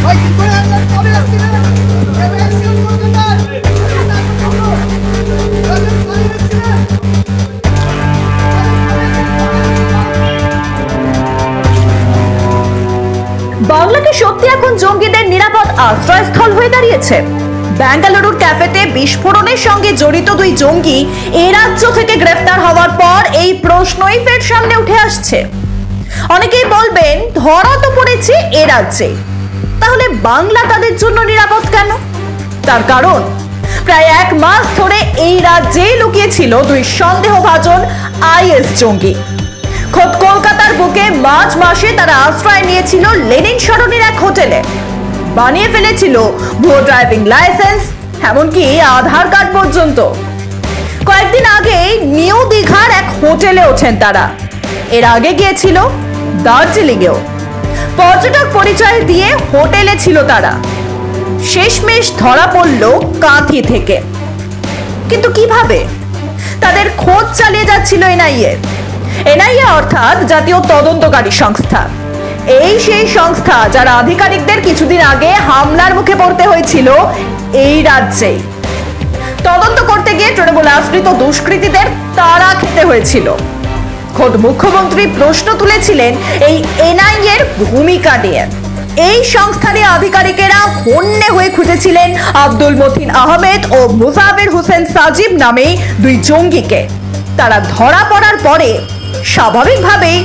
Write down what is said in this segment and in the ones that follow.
বাংলা কি সত্যি এখন জঙ্গিদের নিরাপদ আশ্রয়স্থল হয়ে দাঁড়িয়েছে? বেঙ্গালুরুর ক্যাফেতে বিস্ফোরণের সঙ্গে জড়িত দুই জঙ্গি এ রাজ্য থেকে গ্রেফতার হওয়ার পর এই প্রশ্নই ফের সামনে উঠে আসছে। অনেকেই বলবেন ধরা তো পড়েছে এ রাজ্যে, তাহলে বাংলা তাদের জন্য নিরাপদ কেন? তার কারণ প্রায় 1 মাস ধরে এই রাজ্যেই লুকিয়েছিল দুই সন্দেহভাজন আইএস জঙ্গি। খোদ কলকাতার বুকে মার্চ মাসে তারা আশ্রয় নিয়েছিল লেনিন সরণির এক হোটেলে। বানিয়ে ফেলেছিল ভুয়ো ড্রাইভিং লাইসেন্স, এমনকি আধার কার্ড পর্যন্ত। কয়েকদিন আগে নিউ দীঘার এক হোটেলে ওঠেন তারা। এর আগে গিয়েছিল দার্জিলিংয়েও। পর্যটক পরিচয় দিয়ে হোটেলে ছিল তারা। শেষমেশ ধরা পড়ল কাঁথি থেকে। কিন্তু কিভাবে? তাদের খোঁজ চালিয়ে যাচ্ছিল এনআইএ অর্থাৎ জাতীয় তদন্তকারী সংস্থা। এই সেই সংস্থা যারা আধিকারিকদের কিছুদিন আগে হামলার মুখে পড়তে হয়েছিল এই রাজ্যে। তদন্ত করতে গিয়ে তৃণমূল আশ্রিত দুষ্কৃতীদের তাড়া খেতে হয়েছিল। খোদ মুখ্যমন্ত্রী প্রশ্ন তুলেছিলেন এই এনআইএর ভূমিকা নিয়ে। এই সংস্থারই আধিকারিকেরা হন্যে হয়ে খুঁজেছিলেন আব্দুল মতিন আহমেদ ও মুজাফির হোসেন সাজিব নামে দুই জঙ্গিকে। তারা ধরা পড়ার পরে স্বাভাবিকভাবেই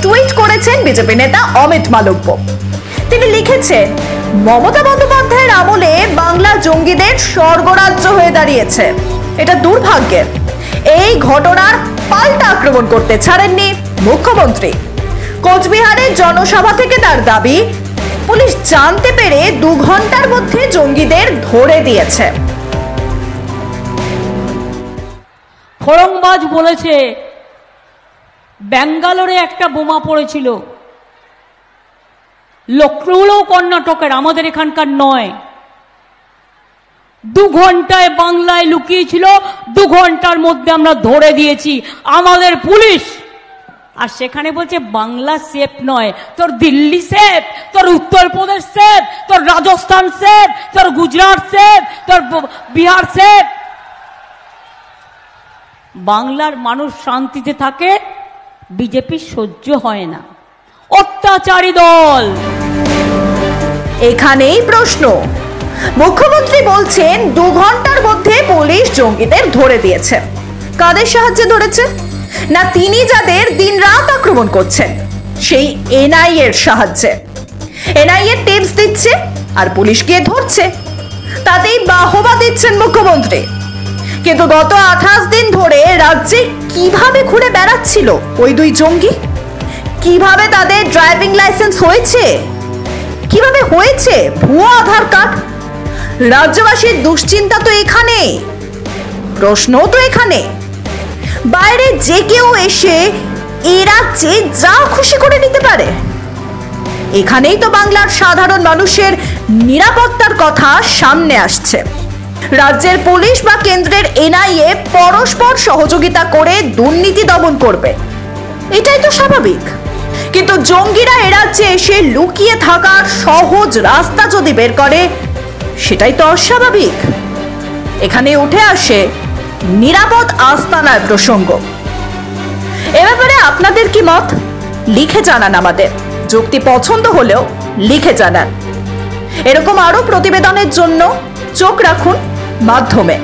টুইট করেছেন বিজেপি নেতা অমিত মালব্য। তিনি লিখেছেন, মমতা বন্দ্যোপাধ্যায়ের আমলে বাংলা জঙ্গিদের স্বর্গরাজ্য হয়ে দাঁড়িয়েছে। এটা দুর্ভাগ্যের। এই ঘটনার পাল্টা আক্রমণ করতে ছাড়েননি মুখ্যমন্ত্রী। কোচবিহারের জনসভা থেকে তার দাবি, পুলিশ জানতে পেরে 2 ঘন্টার মধ্যে জঙ্গিদের ধরে দিয়েছে। ফরংবাজ বলেছে ব্যাঙ্গালোরে একটা বোমা পড়েছিল, লখনৌ কর্ণাটকের, আমাদের এখানকার নয়। 2 ঘন্টায় বাংলায় লুকিয়েছিল, 2 ঘন্টার মধ্যে আমরা ধরে দিয়েছি আমাদের পুলিশ। আর সেখানে বলছে বাংলা সেফ নয়, তোর দিল্লি সেফ, তোর উত্তরপ্রদেশ সেফ, তোর রাজস্থান সেফ, তোর গুজরাট সেফ, তোর বিহার সেফ। বাংলার মানুষ শান্তিতে থাকে, বিজেপি সহ্য হয় না। অত্যাচারী দল। এখানেই প্রশ্ন, মুখ্যমন্ত্রী বলছেন 2 ঘন্টার মধ্যে পুলিশ জঙ্গিদের ধরে দিয়েছে। কাদের সাহায্যে ধরেছে? না তিনি যাদের দিনরাত আক্রমণ করছেন সেই এনআইএর সাহায্যে। এনআইএ টিপস দিচ্ছে আর পুলিশ গিয়ে ধরছে, তাতেই বাহবা দিচ্ছেন মুখ্যমন্ত্রী। কিন্তু গত 28 দিন ধরে রাজ্যে কিভাবে ঘুরে বেড়াচ্ছিল ওই দুই জঙ্গি? কিভাবে তাদের ড্রাইভিং লাইসেন্স হয়েছে? কিভাবে হয়েছে ভুয়ো আধার কার্ড? রাজ্যবাসীর দুশ্চিন্তা তো এখানে, প্রশ্ন তো এখানে। বাইরে যে কেউ এসে এই রাজ্যে যা খুশি করে নিতে পারে। এখানেই তো বাংলার সাধারণ মানুষের নিরাপত্তার কথা সামনে আসছে। রাজ্যের পুলিশ বা কেন্দ্রের এনআইএ পরস্পর সহযোগিতা করে দুর্নীতি দমন করবে, এটাই তো স্বাভাবিক। কিন্তু জঙ্গিরা এ রাজ্যে এসে লুকিয়ে থাকার সহজ রাস্তা যদি বের করে, সেটাই তো অস্বাভাবিক। এখানে উঠে আসে নিরাপদ আস্তানার প্রসঙ্গ। এ ব্যাপারে আপনাদের কি মত? লিখে জানান আমাদের। যুক্তি পছন্দ হলেও লিখে জানান। এরকম আরো প্রতিবেদনের জন্য চোখ রাখুন মাধ্যমে।